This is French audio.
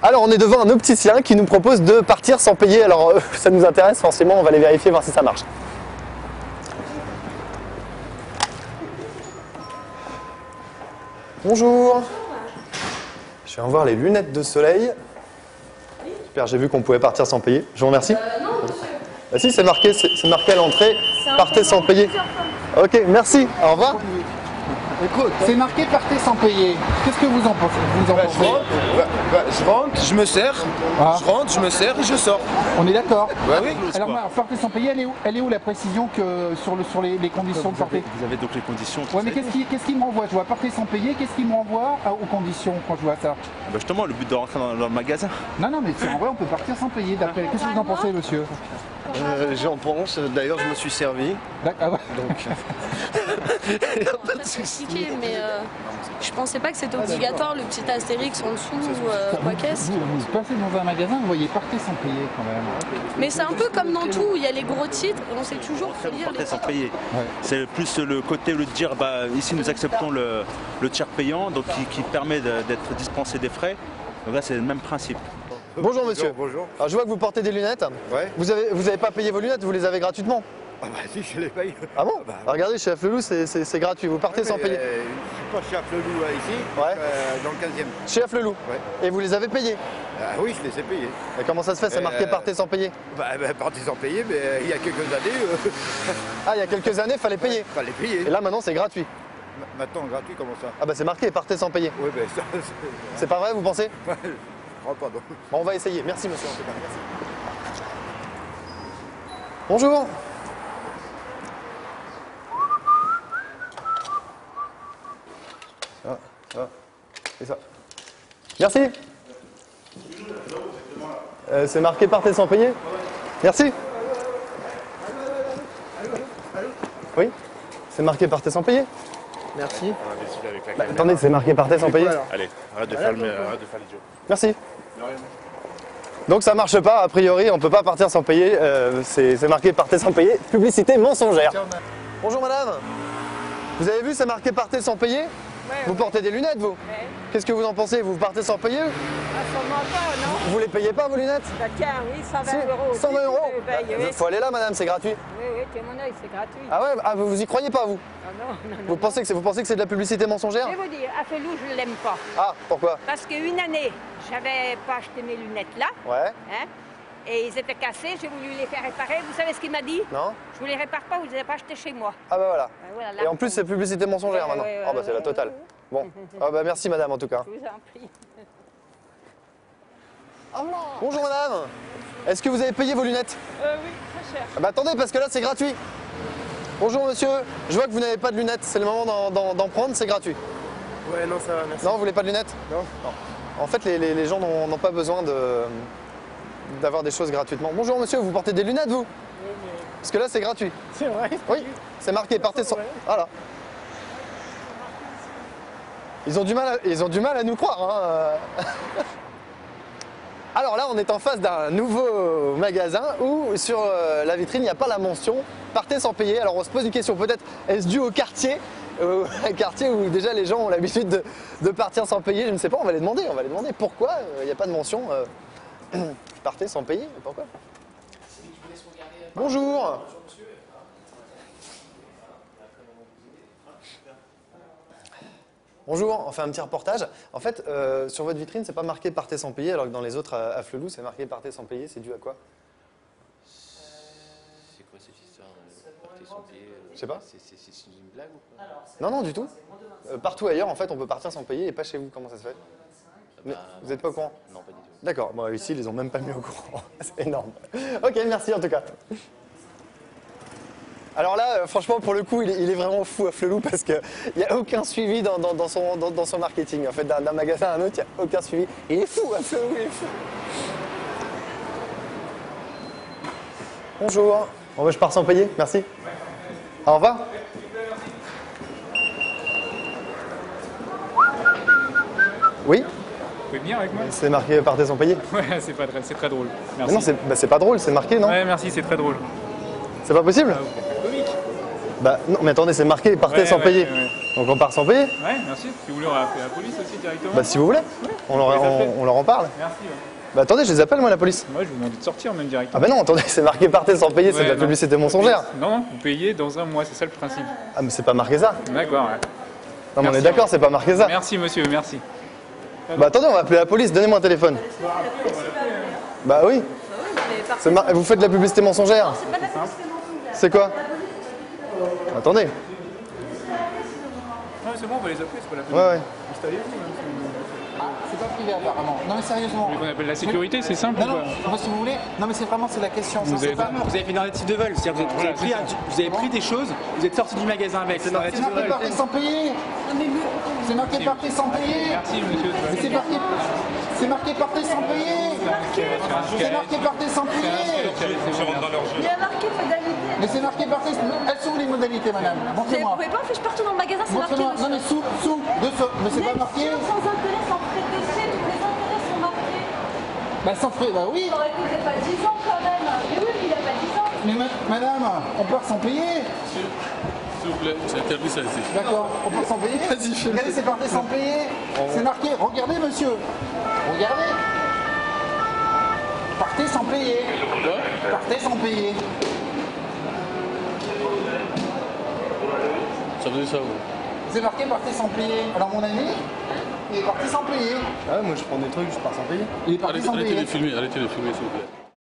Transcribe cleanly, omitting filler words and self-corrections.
Alors on est devant un opticien qui nous propose de partir sans payer. Alors ça nous intéresse forcément, on va aller vérifier, voir si ça marche. Bonjour. Je viens voir les lunettes de soleil. Super, j'ai vu qu'on pouvait partir sans payer. Je vous remercie. Non, monsieur. Ah si, c'est marqué à l'entrée, partez sans payer. Ok, merci, au revoir. Écoute, c'est marqué partez sans payer. Qu'est-ce que vous en pensez? Je rentre, je me sers, je rentre, je me sers et je sors. On est d'accord. Bah oui. Alors moi, partez sans payer, elle est où la précision que sur les conditions de porter? Vous avez donc les conditions. Ouais, mais qu'est-ce qui me renvoie? Je vois partez sans payer, qu'est-ce qui me renvoie aux conditions quand je vois ça? Bah justement, le but de rentrer dans le magasin. Non, mais c'est en vrai, on peut partir sans payer. Qu'est-ce que vous en pensez, monsieur? J'en pense, d'ailleurs je me suis servi. Ah ouais. Donc. Il pas de souci. Mais je pensais pas que c'était obligatoire, le petit astérix en dessous ou quoi qu'est-ce. Vous passez dans un magasin, vous voyez partez sans payer quand même. Mais c'est un peu comme dans tout, il y a les gros titres, on sait toujours lire les Partez sans titres. payer. Ouais. C'est plus le côté, le dire, bah, ici nous acceptons le tiers payant, donc qui permet d'être dispensé des frais. Donc là c'est le même principe. Bonjour monsieur. Bonjour. Alors je vois que vous portez des lunettes. Ouais. Vous avez pas payé vos lunettes, vous les avez gratuitement. Ah bah si, je les paye. Ah bon? Bah, Alors, regardez, chez Afflelou, c'est gratuit, vous partez sans payer. Je suis pas chez Afflelou ici, Ouais. dans le 15e. Chez Afflelou. Ouais. Et vous les avez payés. Ah oui, je les ai payés. Et comment ça se fait? C'est marqué partez sans payer. Bah, partez sans payer, mais il y a quelques années, Ah, il y a quelques années, fallait payer. fallait payer. Et là maintenant c'est gratuit. Maintenant, gratuit, comment ça? Ah bah c'est marqué partez sans payer. Oui, ben ça, C'est pas vrai, vous pensez? je crois pas, non. Bon, on va essayer. Merci monsieur en tout cas. Merci. Bonjour. Ça. Et ça. Merci. C'est marqué partez sans payer. Merci. Oui. C'est marqué partez sans payer. Merci. Bah, attendez, c'est marqué partez sans payer. Allez, arrête de faire l'idiot. Merci. Donc ça marche pas, a priori, on peut pas partir sans payer. C'est marqué partez sans payer. Publicité mensongère. Bonjour madame. Vous avez vu, c'est marqué partez sans payer. Vous portez des lunettes, vous? Qu'est-ce que vous en pensez? Vous partez sans payer? À son pas, non? Vous les payez pas, vos lunettes? Bah tiens, oui, 120 Si, euros. 120 euros. Oui, Faut aller là, madame, c'est gratuit. oui, tiens mon œil, c'est gratuit. Ah ouais? Ah, vous y croyez pas, vous? Ah non. Vous pensez que c'est de la publicité mensongère? Je vais vous dire, Afflelou, je ne l'aime pas. Ah, pourquoi? Parce qu'une année, j'avais pas acheté mes lunettes là, Ouais. hein, et ils étaient cassés, j'ai voulu les faire réparer. Vous savez ce qu'il m'a dit? Non? Je vous les répare pas, vous les avez pas achetés chez moi. Ah bah voilà. Voilà, là, Et en plus, c'est publicité mensongère Ouais, maintenant. ouais, Ah bah ouais, c'est la ouais, totale. ouais. Bon. Ah bah merci madame en tout cas. Je vous en prie. Bonjour madame. Est-ce que vous avez payé vos lunettes? Oui, très cher. Ah bah attendez parce que là c'est gratuit. Bonjour monsieur, je vois que vous n'avez pas de lunettes, c'est le moment d'en prendre, c'est gratuit. Ouais, non, ça va, merci. Non, vous voulez pas de lunettes? Non. En fait les gens n'ont pas besoin d'avoir des choses gratuitement. Bonjour monsieur, vous portez des lunettes vous? Parce que là c'est gratuit. C'est vrai? Oui, c'est marqué partez sans... Voilà. Ils ont du mal à nous croire. Hein. Alors là, on est en face d'un nouveau magasin où sur la vitrine, il n'y a pas la mention « Partez sans payer ». Alors on se pose une question, peut-être est-ce dû au quartier un quartier où déjà les gens ont l'habitude de partir sans payer, je ne sais pas, on va les demander pourquoi il n'y a pas de mention « Partez sans payer », pourquoi? Bonjour. Bonjour, on fait un petit reportage. En fait, sur votre vitrine, c'est pas marqué partez sans payer, alors que dans les autres à Afflelou, c'est marqué partez sans payer. C'est dû à quoi? C'est quoi cette histoire de partir sans payer? Je sais pas. C'est une blague ou quoi? Non, non, du tout. Partout ailleurs, en fait, on peut partir sans payer et pas chez vous. Comment ça se fait? Mais vous n'êtes pas au courant? Non, pas du tout. D'accord. Bon, ici, ils les ont même pas mis au courant. C'est énorme. Ok, merci en tout cas. Alors là, franchement, pour le coup, il est vraiment fou Afflelou parce qu'il n'y a aucun suivi dans son marketing. En fait, d'un magasin à un autre, il n'y a aucun suivi. Il est fou, Afflelou, il est fou. Bonjour. Bon, bah, je pars sans payer, merci. Au revoir. Oui, Vous pouvez venir avec moi? c'est marqué partez sans payer. Ouais, c'est très drôle. Mais Merci. non, c'est pas drôle, c'est marqué, non? Ouais, merci, c'est très drôle. C'est pas possible? Ah, vous êtes comique. Bah non, mais attendez, c'est marqué partez Ouais, sans ouais, payer. ouais. Donc on part sans payer? Ouais, merci. Si vous voulez, on va appeler la police aussi directement. Bah si vous voulez, on leur en parle. Merci. Ouais. Bah attendez, je les appelle moi la police. Moi, je vous demande de sortir même directement. Ah bah non, attendez, c'est marqué partez sans payer, c'est de la non. publicité mensongère. Non, vous payez dans un mois, c'est ça le principe. Ah mais c'est pas marqué ça. D'accord, ouais. Non mais on Merci, est d'accord, c'est pas marqué ça. Merci monsieur, merci. Bah attendez, on va appeler la police, donnez-moi un téléphone. Bah oui. Vous faites de la publicité mensongère. C'est pas de la publicité mensongère. C'est quoi? Attendez. Non, c'est bon, on va les appeler, c'est pas la peine. Ouais. C'est pas privé apparemment. Non mais sérieusement. Vous voulez qu'on appelle la sécurité, c'est simple Non, ou non, pas? moi si vous voulez. Non mais c'est vraiment c'est la question. Vous avez pas... Vous avez fait une tentative de vol, c'est-à-dire que vous avez pris des choses, vous êtes sorti du magasin avec. C'est C'est marqué partez sans payer. C'est marqué partez sans payer. Merci monsieur. Mais c'est marqué partez sans payer. C'est marqué partez sans payer. Il y a marqué modalité. Mais c'est marqué partez. Elles sont où les modalités, madame? Vous Montrez-moi. pouvez pas en fait, je partout dans le magasin, c'est marqué. Montrez-moi. Non mais sous, dessous. Mais c'est pas marqué. Sans intérêt, sans frais de dossier, tous les intérêts sont marqués. Bah sans frais, bah oui. Il aurait coûté pas 10 ans quand même. Mais oui, il a pas 10 ans. Mais madame, on part sans payer. S'il vous plaît, j'ai interdit ça ici. D'accord, on part sans payer. Regardez, c'est partez sans payer. C'est marqué. Regardez, monsieur. Regardez. Partez sans payer. Partez sans payer. Ça veut dire ça, oui. C'est marqué partez sans payer. Alors mon ami, il est parti sans payer. Ah ouais, moi je prends des trucs, je pars sans payer. Il est parti sans Arrêtez payer. de filmer, s'il vous plaît.